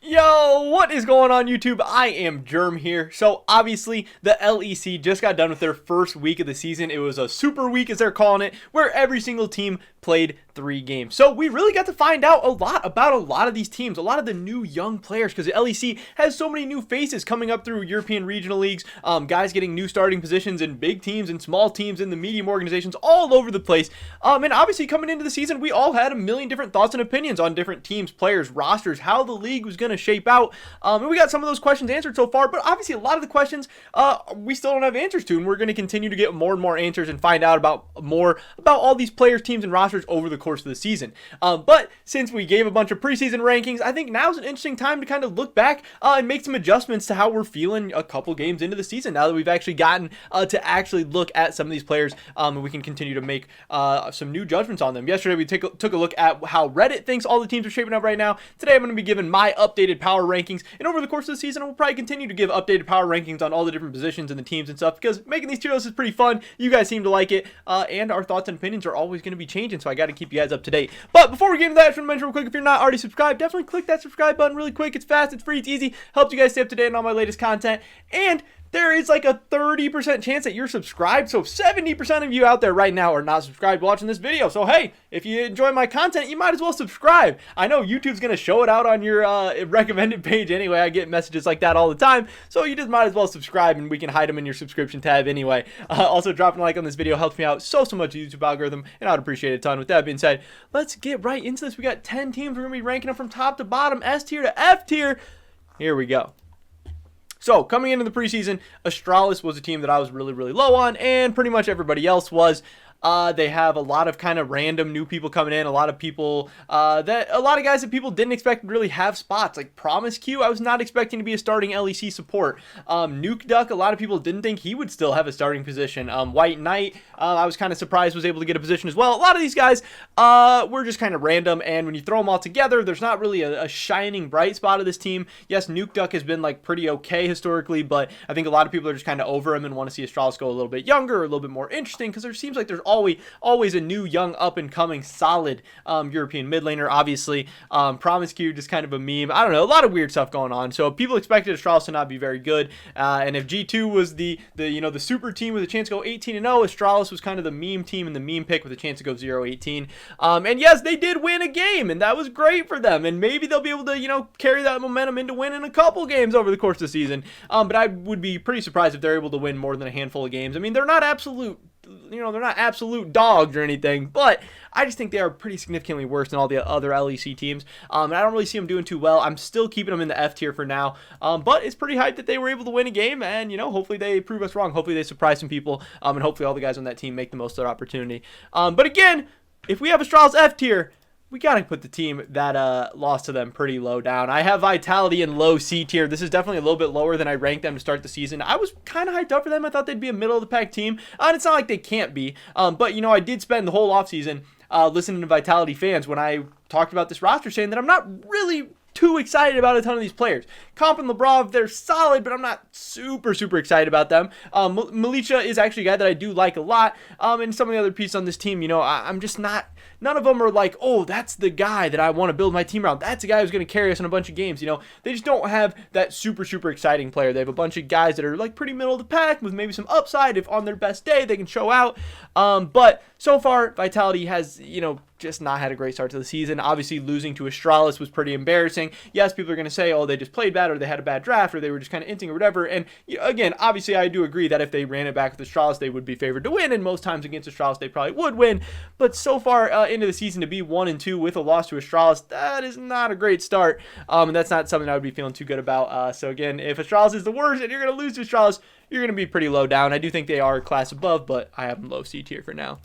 Yo, what is going on YouTube? I am Germ here. So obviously the LEC just got done with their first week of the season. It was a super week as they're calling it, where every single team played 3 games. So we really got to find out a lot about a lot of these teams, a lot of the new young players, because the LEC has so many new faces coming up through European regional leagues, guys getting new starting positions in big teams and small teams in the medium organizations all over the place. And obviously coming into the season, we all had a million different thoughts and opinions on different teams, players, rosters, how the league was going to shape out. And we got some of those questions answered so far, but obviously a lot of the questions we still don't have answers to, and we're going to continue to get more and more answers and find out about more about all these players, teams, and rosters over the course of the season. But since we gave a bunch of preseason rankings, I think now's an interesting time to kind of look back and make some adjustments to how we're feeling a couple games into the season, now that we've actually gotten to actually look at some of these players, and we can continue to make some new judgments on them. Yesterday we took a look at how Reddit thinks all the teams are shaping up right now. Today I'm going to be giving my updated power rankings, and over the course of the season we'll probably continue to give updated power rankings on all the different positions and the teams and stuff, because making these tier lists is pretty fun. You guys seem to like it, and our thoughts and opinions are always going to be changing, so I got to keep you guys up to date. But before we get into that, I just want to mention real quick, if you're not already subscribed, definitely click that subscribe button really quick. It's fast, it's free, it's easy, helps you guys stay up to date on all my latest content, and there is like a 30% chance that you're subscribed. So 70% of you out there right now are not subscribed watching this video. So hey, if you enjoy my content, you might as well subscribe. I know YouTube's going to show it out on your recommended page anyway. I get messages like that all the time. So you just might as well subscribe, and we can hide them in your subscription tab anyway. Also, dropping a like on this video helps me out so much, the YouTube algorithm, and I'd appreciate it a ton. With that being said, let's get right into this. We got 10 teams. We're going to be ranking them from top to bottom, S tier to F tier. Here we go. So, coming into the preseason, Astralis was a team that I was really low on, and pretty much everybody else was. They have a lot of kind of random new people coming in, a lot of people a lot of guys that people didn't expect to really have spots, like Promise Q. I was not expecting to be a starting LEC support. Nuke Duck, a lot of people didn't think he would still have a starting position. White Knight, I was kind of surprised was able to get a position as well. A lot of these guys were just kind of random, and when you throw them all together, there's not really a shining bright spot of this team. Yes, Nuke Duck has been like pretty okay historically, but I think a lot of people are just kind of over him and want to see Astralis go a little bit younger, or a little bit more interesting, because there seems like there's always a new, young, up-and-coming, solid European mid laner. Obviously, Promise Q, just kind of a meme. I don't know, a lot of weird stuff going on. So people expected Astralis to not be very good. And if G2 was the super team with a chance to go 18-0, Astralis was kind of the meme team and the meme pick with a chance to go 0-18. And yes, they did win a game, and that was great for them. And maybe they'll be able to, carry that momentum into winning a couple games over the course of the season. But I would be pretty surprised if they're able to win more than a handful of games. I mean, they're not absolute dogs or anything, but I just think they are pretty significantly worse than all the other LEC teams. And I don't really see them doing too well. I'm still keeping them in the F tier for now. But it's pretty hyped that they were able to win a game, and, hopefully they prove us wrong. Hopefully they surprise some people, and hopefully all the guys on that team make the most of their opportunity. But again, if we have Astralis F tier, we got to put the team that lost to them pretty low down. I have Vitality in low C tier. This is definitely a little bit lower than I ranked them to start the season. I was kind of hyped up for them. I thought they'd be a middle-of-the-pack team. And it's not like they can't be. But, I did spend the whole offseason listening to Vitality fans when I talked about this roster, saying that I'm not really too excited about a ton of these players. Comp and Labrov, they're solid, but I'm not super excited about them. Militia is actually a guy that I do like a lot. And some of the other pieces on this team, I'm just not, none of them are like, oh, that's the guy that I want to build my team around. That's the guy who's going to carry us in a bunch of games. They just don't have that super exciting player. They have a bunch of guys that are like pretty middle of the pack with maybe some upside. If on their best day, they can show out. But so far, Vitality has, just not had a great start to the season. Obviously, losing to Astralis was pretty embarrassing. Yes, people are going to say, oh, they just played bad, or they had a bad draft, or they were just kind of inting or whatever. And again, obviously, I do agree that if they ran it back with Astralis, they would be favored to win, and most times against Astralis, they probably would win. But so far into the season, to be 1-2 with a loss to Astralis, that is not a great start. And that's not something I would be feeling too good about. So again, if Astralis is the worst and you're going to lose to Astralis, you're going to be pretty low down. I do think they are a class above, but I have them low C tier for now.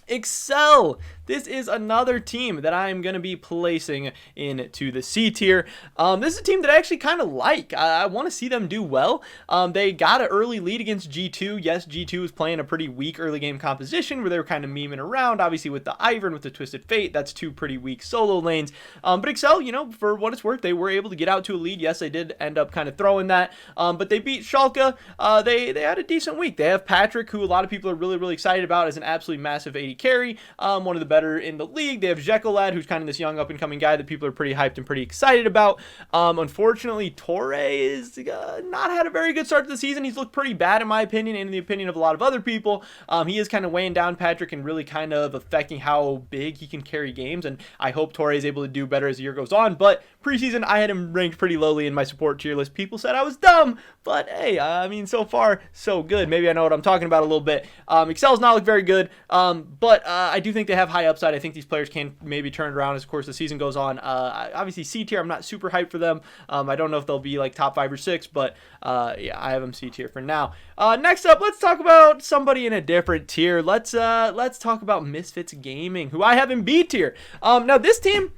Excel. This is another team that I'm going to be placing into the C tier. This is a team that I actually kind of like. I want to see them do well. They got an early lead against G2. Yes, G2 was playing a pretty weak early game composition where they were kind of memeing around. Obviously with the Ivern, with the Twisted Fate, that's 2 pretty weak solo lanes. But Excel, for what it's worth, they were able to get out to a lead. Yes, they did end up kind of throwing that. But they beat Schalke. They had a decent week. They have Patrick, who a lot of people are really excited about as an absolutely massive AD carry, one of the better in the league. They have Jekyllad, who's kind of this young up-and-coming guy that people are pretty hyped and pretty excited about. Unfortunately, Torre is not had a very good start to the season. He's looked pretty bad in my opinion, and in the opinion of a lot of other people. He is kind of weighing down Patrick and really kind of affecting how big he can carry games, and I hope Torre is able to do better as the year goes on. But preseason, I had him ranked pretty lowly in my support tier list. People said I was dumb, but hey, I mean, so far, so good. Maybe I know what I'm talking about a little bit. Excel's not look very good, but I do think they have high upside. I think these players can maybe turn it around as, of course, the season goes on. Obviously, C tier, I'm not super hyped for them. I don't know if they'll be like top 5 or 6, but yeah, I have them C tier for now. Next up, let's talk about somebody in a different tier. Let's talk about Misfits Gaming, who I have in B tier. Now, this team,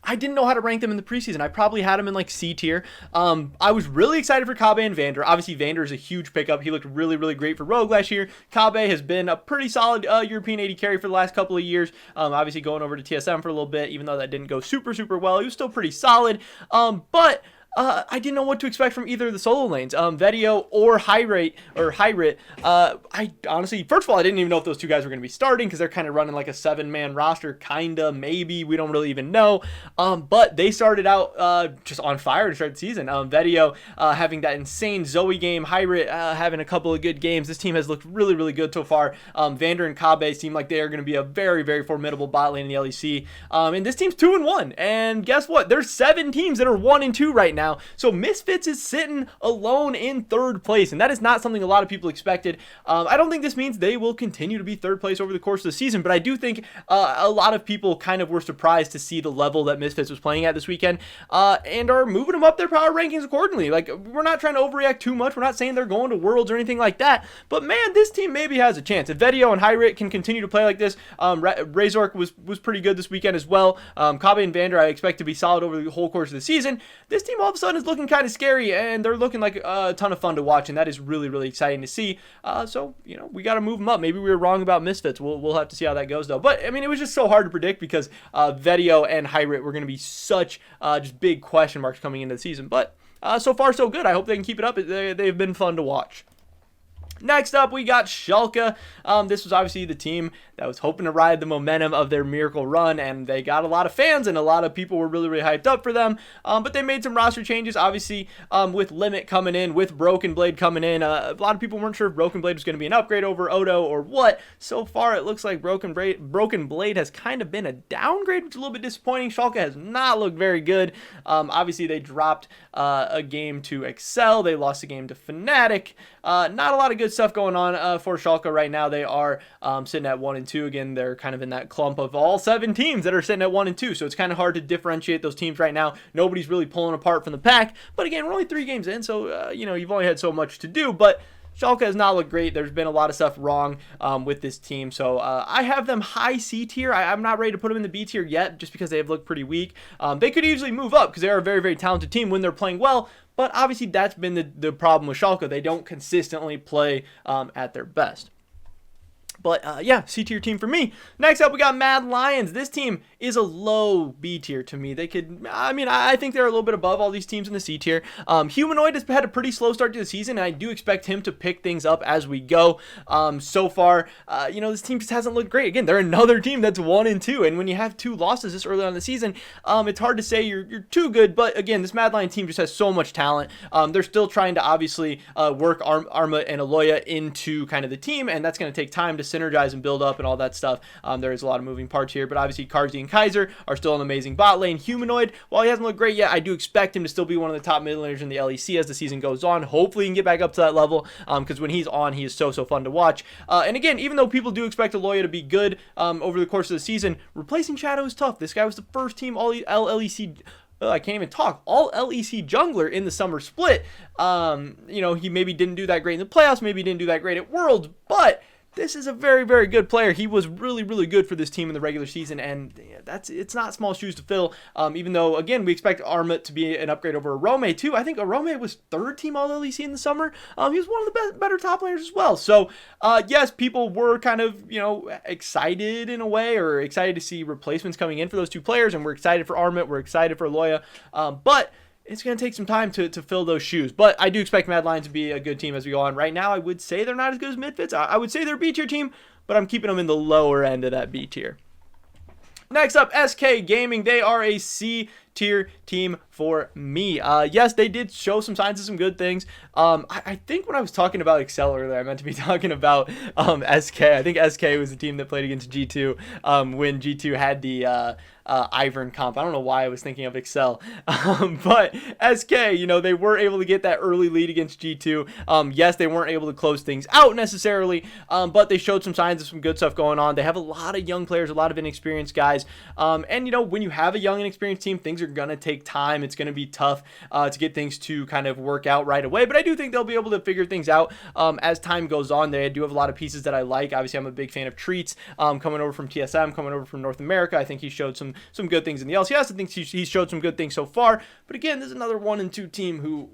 I didn't know how to rank them in the preseason. I probably had them in like C tier. I was really excited for Kabe and Vander. Obviously, Vander is a huge pickup. He looked really, really great for Rogue last year. Kabe has been a pretty solid European AD carry for the last couple of years. Obviously, going over to TSM for a little bit, even though that didn't go super, super well. He was still pretty solid. But I didn't know what to expect from either of the solo lanes, Vetio or Hyrit. I honestly, first of all, I didn't even know if those two guys were going to be starting because they're kind of running like a 7-man roster, kinda, maybe. We don't really even know. But they started out just on fire to start the season. Vetio having that insane Zoe game, Hyrit having a couple of good games. This team has looked really, really good so far. Vander and Kabe seem like they are going to be a very, very formidable bot lane in the LEC. And this team's 2-1. And guess what? There's 7 teams that are 1-2 right now. So Misfits is sitting alone in 3rd place, and that is not something a lot of people expected. I don't think this means they will continue to be 3rd place over the course of the season, but I do think a lot of people kind of were surprised to see the level that Misfits was playing at this weekend, and are moving them up their power rankings accordingly. Like, we're not trying to overreact too much. We're not saying they're going to Worlds or anything like that, but man, this team maybe has a chance. If Vetio and Hyrit can continue to play like this, Razork was pretty good this weekend as well. Kabe and Vander I expect to be solid over the whole course of the season. This team all of a sudden is looking kind of scary, and they're looking like a ton of fun to watch, and that is really, really exciting to see. So, you know, we got to move them up. Maybe we were wrong about Misfits. We'll have to see how that goes, though. But, I mean, it was just so hard to predict because Vetio and Hyrit were going to be such just big question marks coming into the season. But so far, so good. I hope they can keep it up. They've been fun to watch. Next up, we got Schalke. This was obviously the team that was hoping to ride the momentum of their miracle run, and they got a lot of fans, and a lot of people were really, really hyped up for them. But they made some roster changes, obviously, with Limit coming in, with Broken Blade coming in. A lot of people weren't sure if Broken Blade was going to be an upgrade over Odo or what. So far, it looks like Broken Blade has kind of been a downgrade, which is a little bit disappointing. Schalke has not looked very good. Obviously, they dropped a game to Excel. They lost a game to Fnatic. Not a lot of good stuff going on for Schalke right now. They are sitting at 1-2. Again, they're kind of in that clump of all 7 teams that are sitting at 1-2. So it's kind of hard to differentiate those teams right now. Nobody's really pulling apart from the pack. But again, we're only 3 games in, so you know, you've only had so much to do. But Schalke has not looked great. There's been a lot of stuff wrong with this team. So I have them high C tier. I'm not ready to put them in the B tier yet just because they have looked pretty weak. They could easily move up because they are a very, very talented team when they're playing well. But obviously that's been the problem with Schalke. They don't consistently play at their best. But yeah, C tier team for me. Next up, we got Mad Lions. This team is a low B tier to me. They could, I mean, I think they're a little bit above all these teams in the C tier. Humanoid has had a pretty slow start to the season, and I do expect him to pick things up as we go. So far, you know, this team just hasn't looked great. Again, they're another team that's 1-2, and when you have 2 losses this early on in the season, it's hard to say you're too good. But again, this Mad Lion team just has so much talent. They're still trying to obviously work Arma and Aloya into kind of the team, and that's going to take time to synergize and build up and all that stuff. There is a lot of moving parts here, but obviously Karzi and Kaiser are still an amazing bot lane. Humanoid, while he hasn't looked great yet, I do expect him to still be one of the top mid laners in the LEC as the season goes on. Hopefully he can get back up to that level because when he's on, he is so fun to watch. And again, even though people do expect Aloya to be good over the course of the season, replacing Shadow is tough. This guy was the first team all LEC I can't even talk. All LEC jungler in the summer split. You know, he maybe didn't do that great in the playoffs, maybe didn't do that great at Worlds, but this is a very, very good player. He was really, really good for this team in the regular season, and it's not small shoes to fill. Even though, again, we expect Armut to be an upgrade over Arome too. I think Arome was 3rd team all LEC in the summer. He was one of the better top laners as well. So, yes, people were kind of, you know, excited in a way, or excited to see replacements coming in for those 2 players, and we're excited for Armut, we're excited for Aloya, but it's going to take some time to fill those shoes. But I do expect Mad Lions to be a good team as we go on. Right now, I would say they're not as good as Misfits. I would say they're a B tier team, but I'm keeping them in the lower end of that B tier. Next up, SK Gaming. They are a C tier team for me. Yes, they did show some signs of some good things. I think when I was talking about Excel earlier, I meant to be talking about SK. I think SK was the team that played against G2 when G2 had the Ivern comp. I don't know why I was thinking of Excel. But SK, they were able to get that early lead against G2. Yes, they weren't able to close things out necessarily, but they showed some signs of some good stuff going on. They have a lot of young players, a lot of inexperienced guys. And when you have a young and experienced team, things are going to take time. It's going to be tough to get things to kind of work out right away. But I do think they'll be able to figure things out as time goes on. They do have a lot of pieces that I like. Obviously, I'm a big fan of Treats coming over from TSM, coming over from North America. I think he showed some good things in the LCS. I think he showed some good things so far. But again, there's another 1 and 2 team who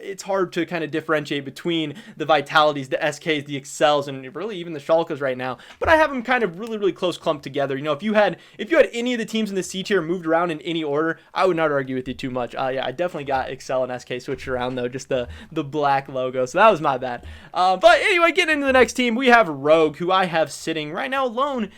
it's hard to kind of differentiate between the Vitalities, the SKs, the Excels, and really even the Schalkes right now. But I have them kind of really, really close clumped together. If you had any of the teams in the C tier moved around in any order, I would not argue with you too much. Yeah, I definitely got Excel and SK switched around though, just the black logo. So that was my bad. But anyway, getting into the next team, we have Rogue, who I have sitting right now alone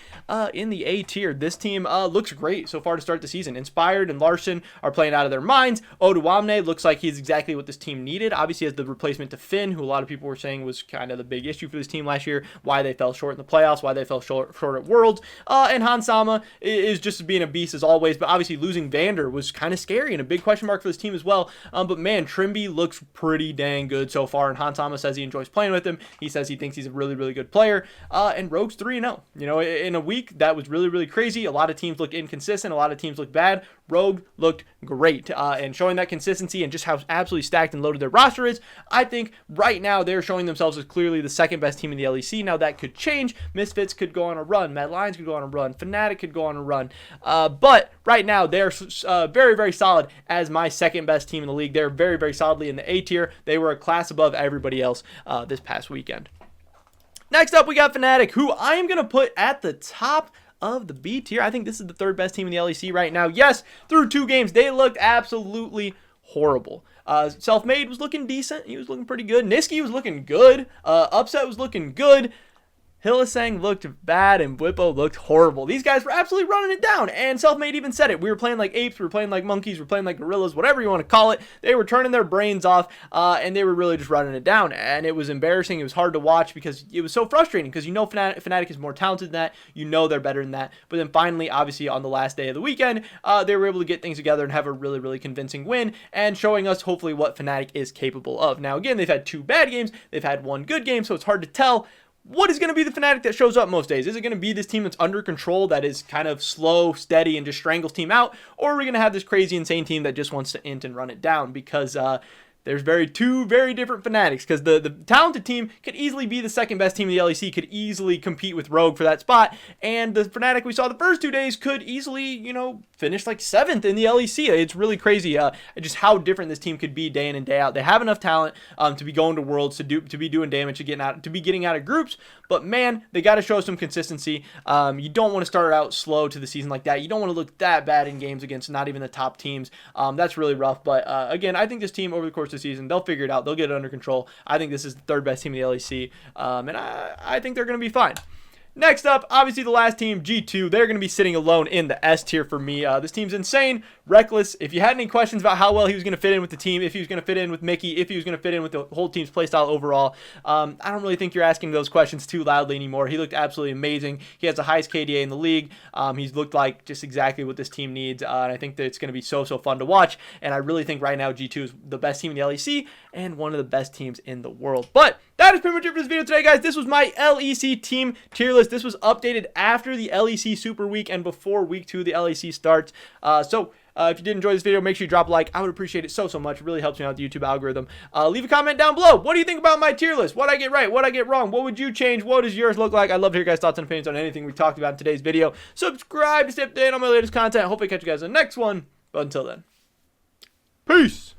in the A tier. This team looks great so far to start the season. Inspired and Larson are playing out of their minds. Oduwamne looks like he's exactly what this team needed. Obviously, as the replacement to Finn, who a lot of people were saying was kind of the big issue for this team last year, why they fell short in the playoffs, why they fell short at Worlds. And Hansama is just being a beast as always, but obviously losing Vander was kind of scary and a big question mark for this team as well. But man, Trimby looks pretty dang good so far, and Hansama says he enjoys playing with him. He says he thinks he's a really, really good player. And Rogue's 3-0. In a week that was really, really crazy. A lot of teams looked inconsistent. A lot of teams looked bad. Rogue looked great, and showing that consistency and just how absolutely stacked and loaded their roster is. I think right now they're showing themselves as clearly the second best team in the LEC. Now that could change. Misfits could go on a run. Mad Lions could go on a run. Fnatic could go on a run. But right now they're very, very solid as my second best team in the league. They're very, very solidly in the A tier. They were a class above everybody else this past weekend. Next up, we got Fnatic, who I am going to put at the top of the B tier. I think this is the third best team in the LEC right now. Yes, through 2 games, they looked absolutely horrible. Selfmade was looking decent. He was looking pretty good. Niski was looking good. Upset was looking good. Hillisang looked bad and Bwipo looked horrible. These guys were absolutely running it down, and Selfmade even said it. We were playing like apes, we were playing like monkeys, we were playing like gorillas, whatever you want to call it. They were turning their brains off, and they were really just running it down, and it was embarrassing. It was hard to watch because it was so frustrating because Fnatic is more talented than that. They're better than that. But then finally, obviously, on the last day of the weekend, they were able to get things together and have a really, really convincing win, and showing us hopefully what Fnatic is capable of. Now, again, they've had 2 bad games. They've had 1 good game, so it's hard to tell what is going to be the Fnatic that shows up most days. Is it going to be this team that's under control, that is kind of slow, steady, and just strangles team out? Or are we going to have this crazy, insane team that just wants to int and run it down? Because there's two very different Fnatics, because the talented team could easily be the second best team in the LEC, could easily compete with Rogue for that spot, and the Fnatic we saw the first 2 days could easily, finish like 7th in the LEC. It's really crazy just how different this team could be day in and day out. They have enough talent to be going to Worlds, to be doing damage, to be getting out of groups, but man, they got to show some consistency. You don't want to start out slow to the season like that. You don't want to look that bad in games against not even the top teams. That's really rough, but again, I think this team over the course of the season, they'll figure it out. They'll get it under control. I think this is the third best team in the LEC, and I think they're going to be fine. Next up, obviously the last team, G2. They're going to be sitting alone in the S tier for me. This team's insane, reckless. If you had any questions about how well he was going to fit in with the team, if he was going to fit in with Mickey, if he was going to fit in with the whole team's playstyle overall, I don't really think you're asking those questions too loudly anymore. He looked absolutely amazing. He has the highest KDA in the league. He's looked like just exactly what this team needs, and I think that it's going to be so fun to watch. And I really think right now G2 is the best team in the LEC and one of the best teams in the world. But that is pretty much it for this video today, guys. This was my LEC team tier list. This was updated after the LEC Super Week and before Week 2 of the LEC starts. If you did enjoy this video, make sure you drop a like. I would appreciate it so much. It really helps me out with the YouTube algorithm. Leave a comment down below. What do you think about my tier list? What I get right? What I get wrong? What would you change? What does yours look like? I'd love to hear your guys' thoughts and opinions on anything we talked about in today's video. Subscribe to stay up to date on my latest content. Hopefully catch you guys in the next one. But until then, peace.